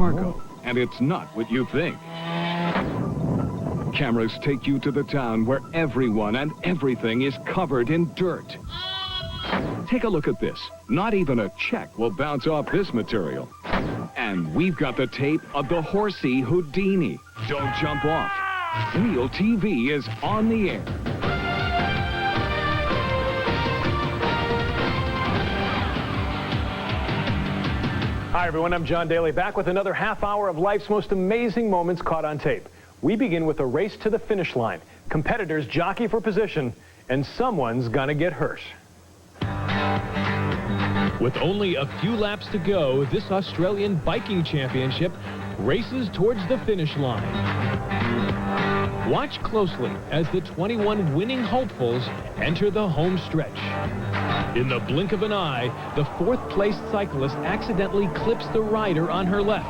cargo, and it's not what you think. Cameras take you to the town where everyone and everything is covered in dirt. Take a look at this. Not even a check will bounce off this material. And we've got the tape of the horsey Houdini. Don't jump off. RealTV is on the air. Hi everyone, I'm John Daly, back with another half hour of life's most amazing moments caught on tape. We begin with a race to the finish line. Competitors jockey for position, and someone's gonna get hurt. With only a few laps to go, this Australian biking championship races towards the finish line. Watch closely as the 21 winning hopefuls enter the home stretch. In the blink of an eye, the fourth-place cyclist accidentally clips the rider on her left.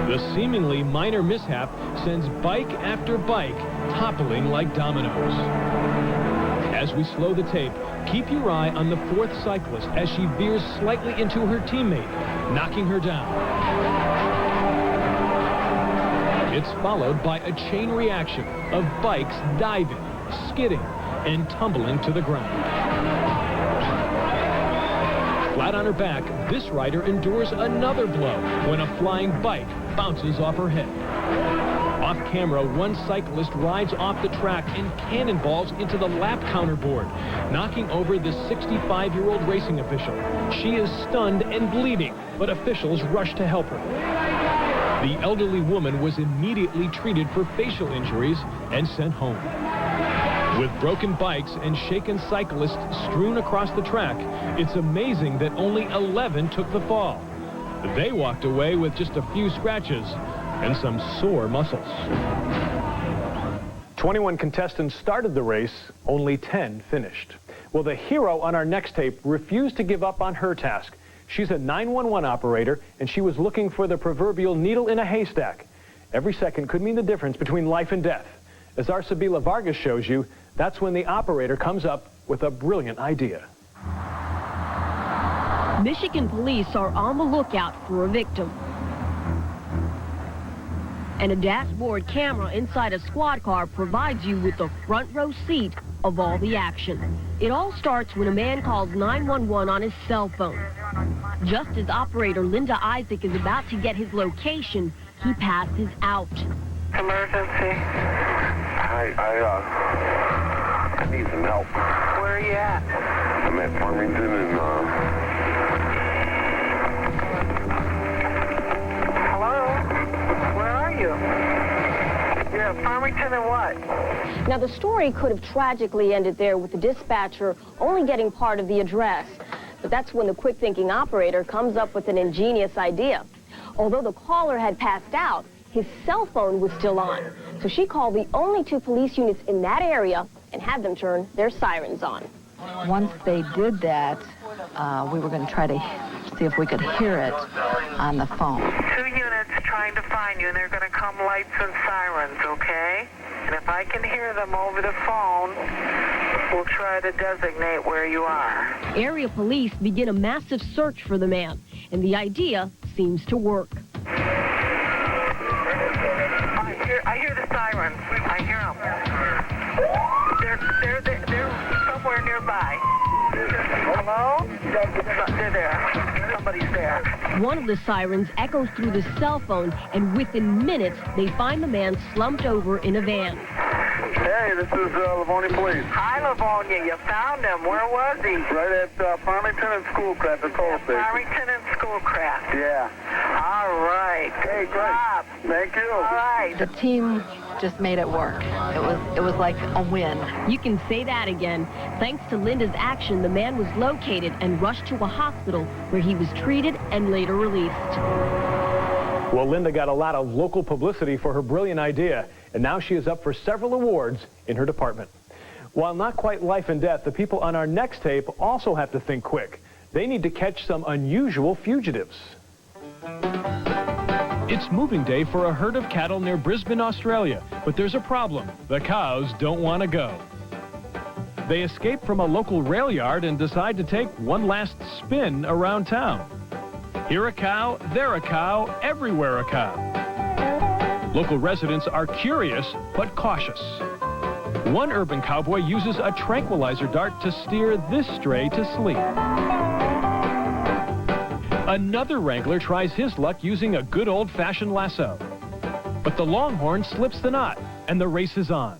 The seemingly minor mishap sends bike after bike toppling like dominoes. As we slow the tape, keep your eye on the fourth cyclist as she veers slightly into her teammate, knocking her down. It's followed by a chain reaction of bikes diving, skidding, and tumbling to the ground. Flat on her back, this rider endures another blow when a flying bike bounces off her head. Off camera, one cyclist rides off the track and cannonballs into the lap counter board, knocking over the 65-year-old racing official. She is stunned and bleeding, but officials rush to help her. The elderly woman was immediately treated for facial injuries and sent home. With broken bikes and shaken cyclists strewn across the track, it's amazing that only 11 took the fall. They walked away with just a few scratches and some sore muscles. 21 contestants started the race, only 10 finished. Well, the hero on our next tape refused to give up on her task. She's a 911 operator, and she was looking for the proverbial needle in a haystack. Every second could mean the difference between life and death. As our Sabila Vargas shows you, that's when the operator comes up with a brilliant idea. Michigan police are on the lookout for a victim. And a dashboard camera inside a squad car provides you with the front row seat of all the action. It all starts when a man calls 911 on his cell phone. Just as operator Linda Isaac is about to get his location, he passes out. Emergency. I need some help. Where are you at? I'm at Farmington and Hello? Where are you? You're at Farmington and what? Now, the story could have tragically ended there with the dispatcher only getting part of the address. But that's when the quick-thinking operator comes up with an ingenious idea. Although the caller had passed out, his cell phone was still on. So she called the only 2 police units in that area and had them turn their sirens on. Once they did that, we were going to try to see if we could hear it on the phone. 2 units trying to find you, and they're going to come lights and sirens, okay? And if I can hear them over the phone, we'll try to designate where you are. Area police begin a massive search for the man, and the idea seems to work. I hear the sirens. I hear them. They're somewhere nearby. Hello? They're there. Somebody's there. One of the sirens echoes through the cell phone, and within minutes, they find the man slumped over in a van. hey, this is Livonia Police. Hi, Livonia. You found him. Where was he? Right at Farmington and Schoolcraft, the toll station. Farmington and Schoolcraft. Yeah. All right. Good job. Thank you. All right. The team just made it work. It was like a win. You can say that again. Thanks to Linda's action, the man was located and rushed to a hospital where he was treated and later released. Well, Linda got a lot of local publicity for her brilliant idea, and now she is up for several awards in her department. While not quite life and death, the people on our next tape also have to think quick. They need to catch some unusual fugitives. It's moving day for a herd of cattle near Brisbane, Australia, but there's a problem. The cows don't want to go. They escape from a local rail yard and decide to take one last spin around town. Here a cow, there a cow, everywhere a cow. Local residents are curious but cautious. One urban cowboy uses a tranquilizer dart to steer this stray to sleep. Another wrangler tries his luck using a good old-fashioned lasso. But the longhorn slips the knot, and the race is on.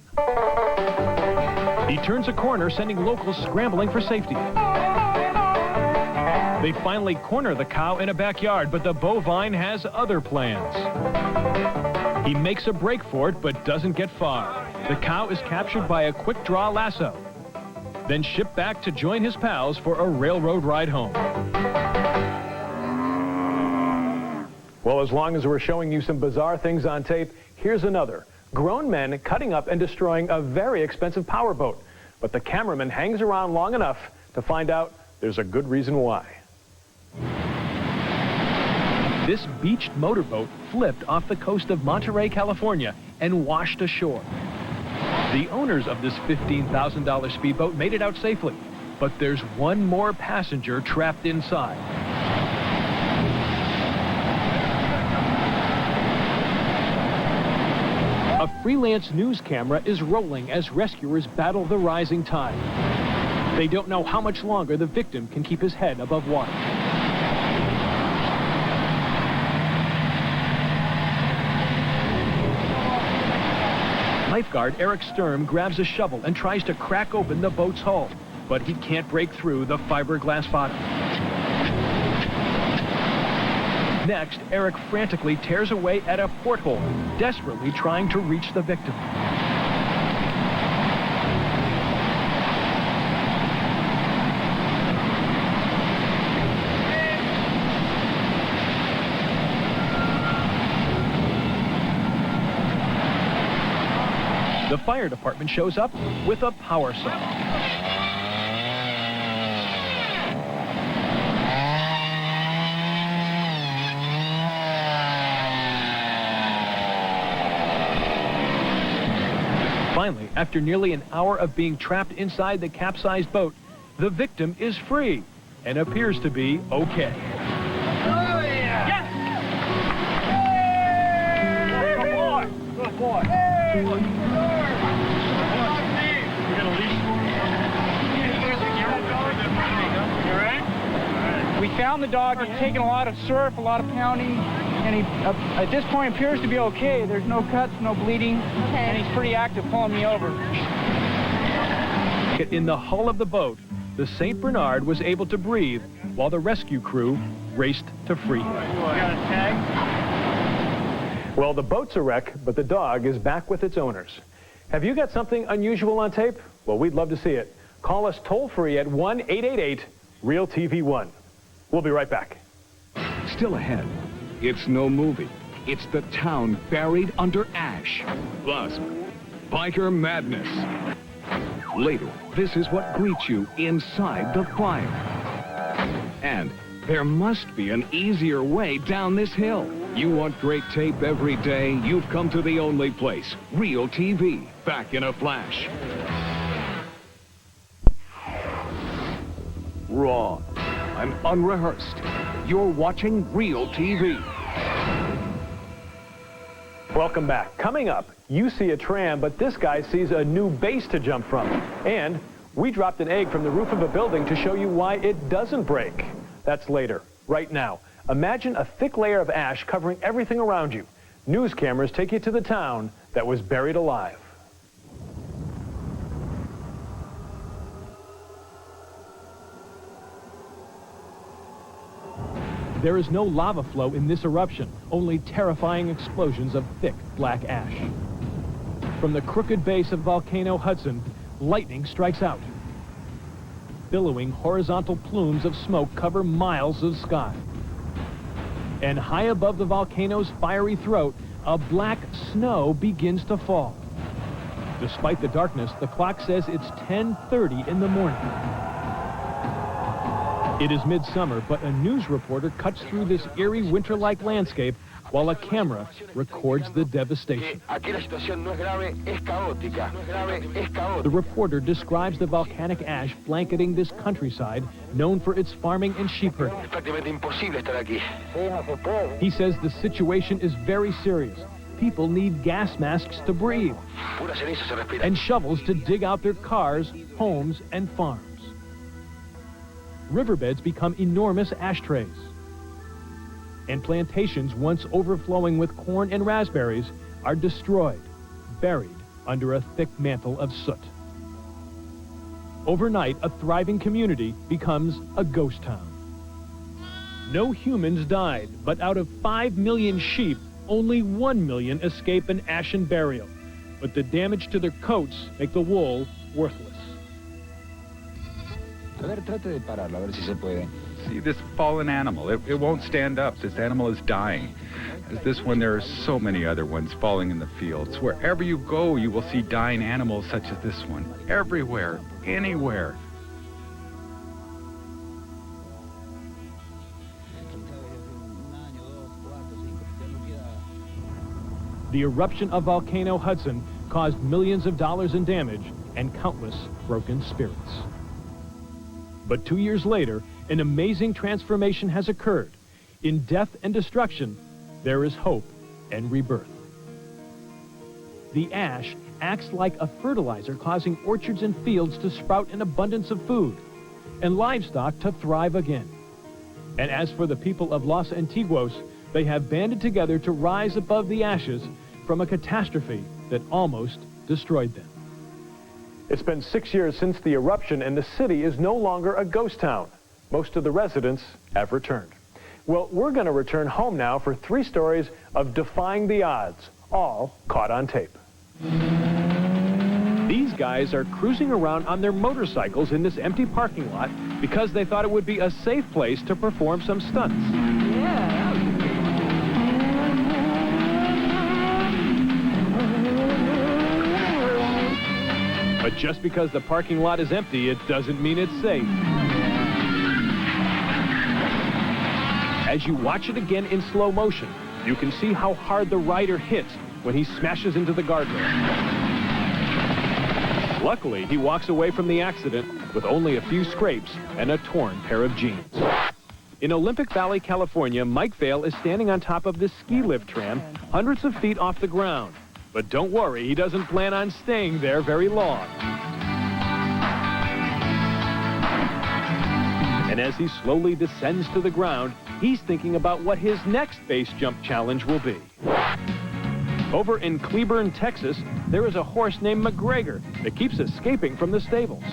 He turns a corner, sending locals scrambling for safety. They finally corner the cow in a backyard, but the bovine has other plans. He makes a break for it, but doesn't get far. The cow is captured by a quick-draw lasso, then shipped back to join his pals for a railroad ride home. Well, as long as we're showing you some bizarre things on tape, here's another. Grown men cutting up and destroying a very expensive powerboat. But the cameraman hangs around long enough to find out there's a good reason why. This beached motorboat flipped off the coast of Monterey, California, and washed ashore. The owners of this $15,000 speedboat made it out safely, but there's one more passenger trapped inside. A freelance news camera is rolling as rescuers battle the rising tide. They don't know how much longer the victim can keep his head above water. Lifeguard Eric Sturm grabs a shovel and tries to crack open the boat's hull, but he can't break through the fiberglass bottom. Next, Eric frantically tears away at a porthole, desperately trying to reach the victim. The fire department shows up with a power saw. Finally, after nearly an hour of being trapped inside the capsized boat, the victim is free and appears to be okay. Good boy. Hey. Good boy. We found the dog. He's taking a lot of surf, a lot of pounding, and he, at this point, appears to be okay. There's no cuts, no bleeding, and he's pretty active pulling me over. In the hull of the boat, the St. Bernard was able to breathe while the rescue crew raced to free him. You got a tag? Well, the boat's a wreck, but the dog is back with its owners. Have you got something unusual on tape? Well, we'd love to see it. Call us toll-free at 1-888-REAL-TV1. We'll be right back. Still ahead, it's no movie. It's the town buried under ash. Plus, biker madness. Later, this is what greets you inside the fire. And there must be an easier way down this hill. You want great tape every day? You've come to the only place. RealTV, back in a flash. Raw and unrehearsed. You're watching RealTV. Welcome back. Coming up, you see a tram, but this guy sees a new base to jump from. And we dropped an egg from the roof of a building to show you why it doesn't break. That's later. Right now, imagine a thick layer of ash covering everything around you. News cameras take you to the town that was buried alive. There is no lava flow in this eruption, only terrifying explosions of thick black ash. From the crooked base of volcano Hudson, lightning strikes out. Billowing horizontal plumes of smoke cover miles of sky. And high above the volcano's fiery throat, a black snow begins to fall. Despite the darkness, the clock says it's 10:30 in the morning. It is midsummer, but a news reporter cuts through this eerie winter-like landscape while a camera records the devastation. The reporter describes the volcanic ash blanketing this countryside known for its farming and sheep herding. He says the situation is very serious. People need gas masks to breathe and shovels to dig out their cars, homes, and farms. Riverbeds become enormous ashtrays. And plantations once overflowing with corn and raspberries are destroyed, buried under a thick mantle of soot. Overnight, a thriving community becomes a ghost town. No humans died, but out of 5 million sheep, only 1 million escape an ashen burial. But the damage to their coats make the wool worthless. See this fallen animal. It won't stand up. This animal is dying. As this one, there are so many other ones falling in the fields. Wherever you go, you will see dying animals such as this one. Everywhere, anywhere. The eruption of Volcano Hudson caused millions of dollars in damage and countless broken spirits. But 2 years later, an amazing transformation has occurred. In death and destruction, there is hope and rebirth. The ash acts like a fertilizer, causing orchards and fields to sprout an abundance of food and livestock to thrive again. And as for the people of Los Antiguos, they have banded together to rise above the ashes from a catastrophe that almost destroyed them. It's been 6 years since the eruption, and the city is no longer a ghost town. Most of the residents have returned. Well, we're going to return home now for 3 stories of defying the odds, all caught on tape. These guys are cruising around on their motorcycles in this empty parking lot because they thought it would be a safe place to perform some stunts. But just because the parking lot is empty, it doesn't mean it's safe. As you watch it again in slow motion, you can see how hard the rider hits when he smashes into the guardrail. Luckily, he walks away from the accident with only a few scrapes and a torn pair of jeans. In Olympic Valley, California, Mike Vail is standing on top of this ski lift tram hundreds of feet off the ground. But don't worry, he doesn't plan on staying there very long. And as he slowly descends to the ground, he's thinking about what his next base jump challenge will be. Over in Cleburne, Texas, there is a horse named McGregor that keeps escaping from the stables.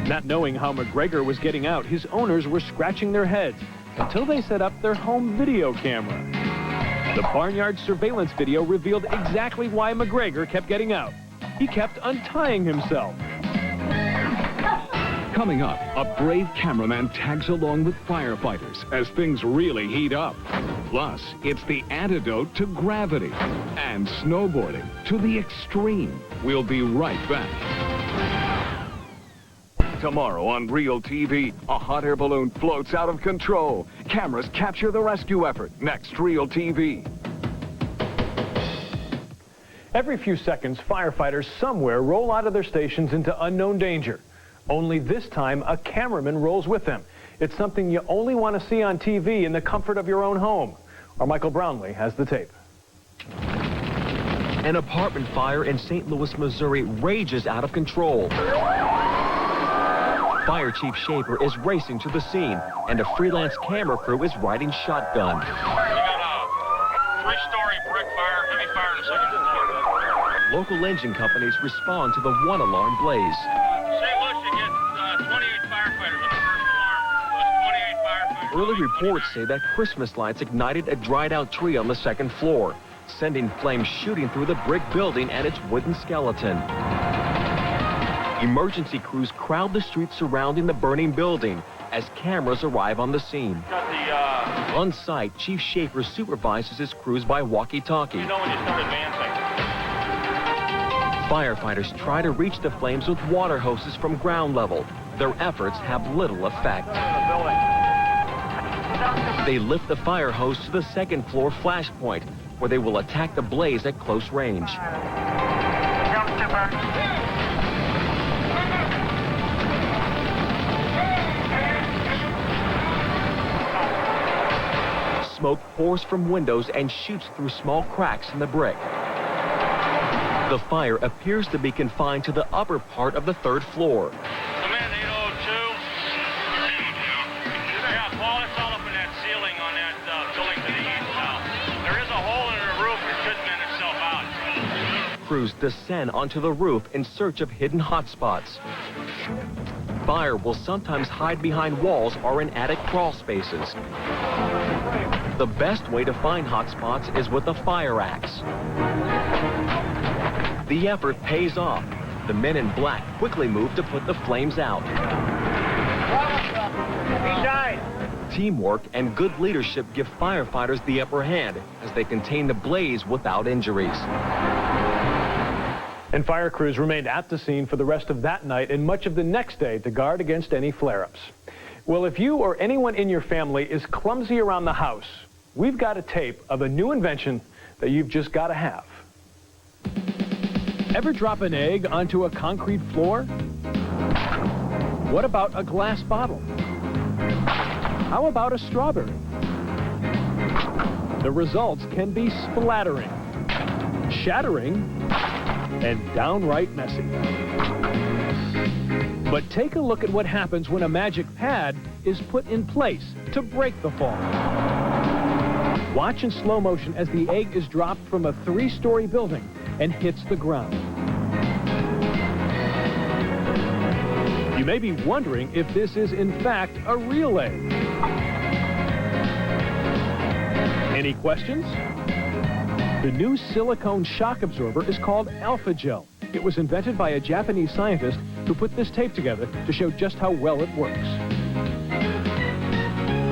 Not knowing how McGregor was getting out, his owners were scratching their heads until they set up their home video camera. The barnyard surveillance video revealed exactly why McGregor kept getting out. He kept untying himself. Coming up, a brave cameraman tags along with firefighters as things really heat up. Plus, it's the antidote to gravity and snowboarding to the extreme. We'll be right back. Tomorrow on RealTV, a hot air balloon floats out of control. Cameras capture the rescue effort. Next, RealTV. Every few seconds, firefighters somewhere roll out of their stations into unknown danger. Only this time, a cameraman rolls with them. It's something you only want to see on TV in the comfort of your own home. Our Michael Brownlee has the tape. An apartment fire in St. Louis, Missouri rages out of control. Fire Chief Shaper is racing to the scene, and a freelance camera crew is riding shotgun. We got a 3-story brick fire, heavy fire on the 2nd floor. Local engine companies respond to the one-alarm blaze. St. Louis, you get 28 firefighters on the first alarm. So it's 28 firefighters. Early reports say that Christmas lights ignited a dried-out tree on the 2nd floor, sending flames shooting through the brick building and its wooden skeleton. Emergency crews crowd the streets surrounding the burning building as cameras arrive on the scene. On site, Chief Shaper supervises his crews by walkie-talkie. You know when you start advancing. Firefighters try to reach the flames with water hoses from ground level. Their efforts have little effect. They lift the fire hose to the second floor flash point, where they will attack the blaze at close range. Smoke pours from windows and shoots through small cracks in the brick. The fire appears to be confined to the upper part of the third floor. Command 802. Yeah, Paul, it's all up in that ceiling on that building to the east now. There is a hole in the roof. It should vent itself out. Crews descend onto the roof in search of hidden hotspots. Fire will sometimes hide behind walls or in attic crawl spaces. The best way to find hotspots is with a fire axe. The effort pays off. The men in black quickly move to put the flames out. He died. Teamwork and good leadership give firefighters the upper hand as they contain the blaze without injuries. And fire crews remained at the scene for the rest of that night and much of the next day to guard against any flare-ups. Well, if you or anyone in your family is clumsy around the house, we've got a tape of a new invention that you've just got to have. Ever drop an egg onto a concrete floor? What about a glass bottle? How about a strawberry? The results can be splattering, shattering, and downright messy. But take a look at what happens when a magic pad is put in place to break the fall. Watch in slow motion as the egg is dropped from a 3-story building and hits the ground. You may be wondering if this is in fact a real egg. Any questions? The new silicone shock absorber is called Alpha Gel. It was invented by a Japanese scientist who put this tape together to show just how well it works.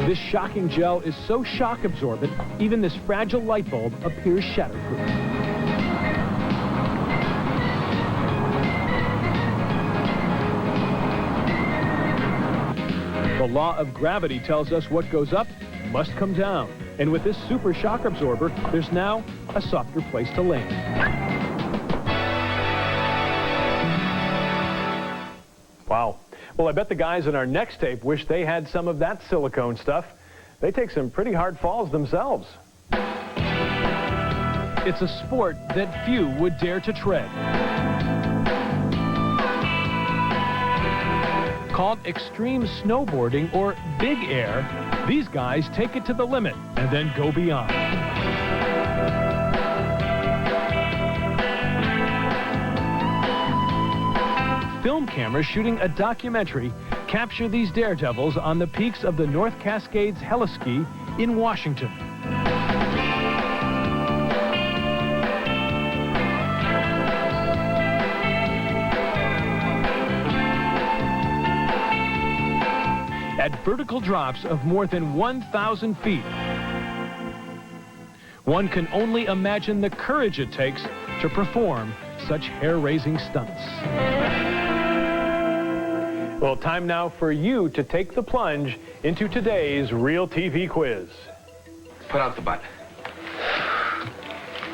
This shocking gel is so shock absorbent, even this fragile light bulb appears shatterproof. The law of gravity tells us what goes up must come down. And with this super shock absorber, there's now a softer place to land. Wow. Well, I bet the guys in our next tape wish they had some of that silicone stuff. They take some pretty hard falls themselves. It's a sport that few would dare to tread. Called extreme snowboarding or big air, these guys take it to the limit and then go beyond. Film cameras shooting a documentary capture these daredevils on the peaks of the North Cascades heliski in Washington. At vertical drops of more than 1,000 feet. One can only imagine the courage it takes to perform such hair-raising stunts. Well, time now for you to take the plunge into today's RealTV quiz. Put out the butt.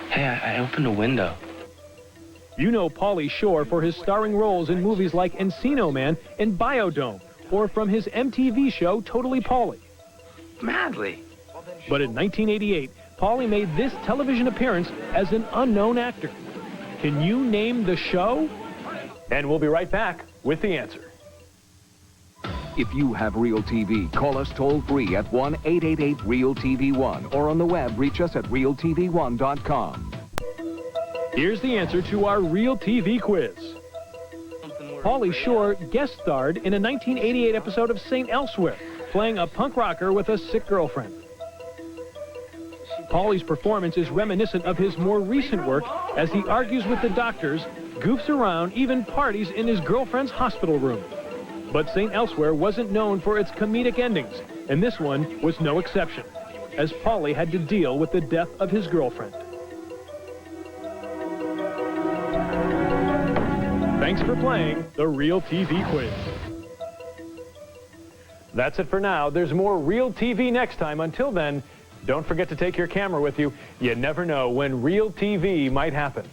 Hey, I opened a window. You know Pauly Shore for his starring roles in movies like Encino Man and Biodome, or from his MTV show Totally Pauly. Madly. But in 1988, Pauly made this television appearance as an unknown actor. Can you name the show? And we'll be right back with the answer. If you have RealTV, call us toll-free at 1-888-REAL-TV1 or on the web, reach us at realtv1.com. Here's the answer to our RealTV quiz. Pauly Shore guest starred in a 1988 episode of St. Elsewhere, playing a punk rocker with a sick girlfriend. Pauly's performance is reminiscent of his more recent work as he argues with the doctors, goofs around, even parties in his girlfriend's hospital room. But St. Elsewhere wasn't known for its comedic endings, and this one was no exception, as Pauly had to deal with the death of his girlfriend. Thanks for playing the RealTV quiz. That's it for now. There's more Real TV next time. Until then, don't forget to take your camera with you. You never know when Real TV might happen.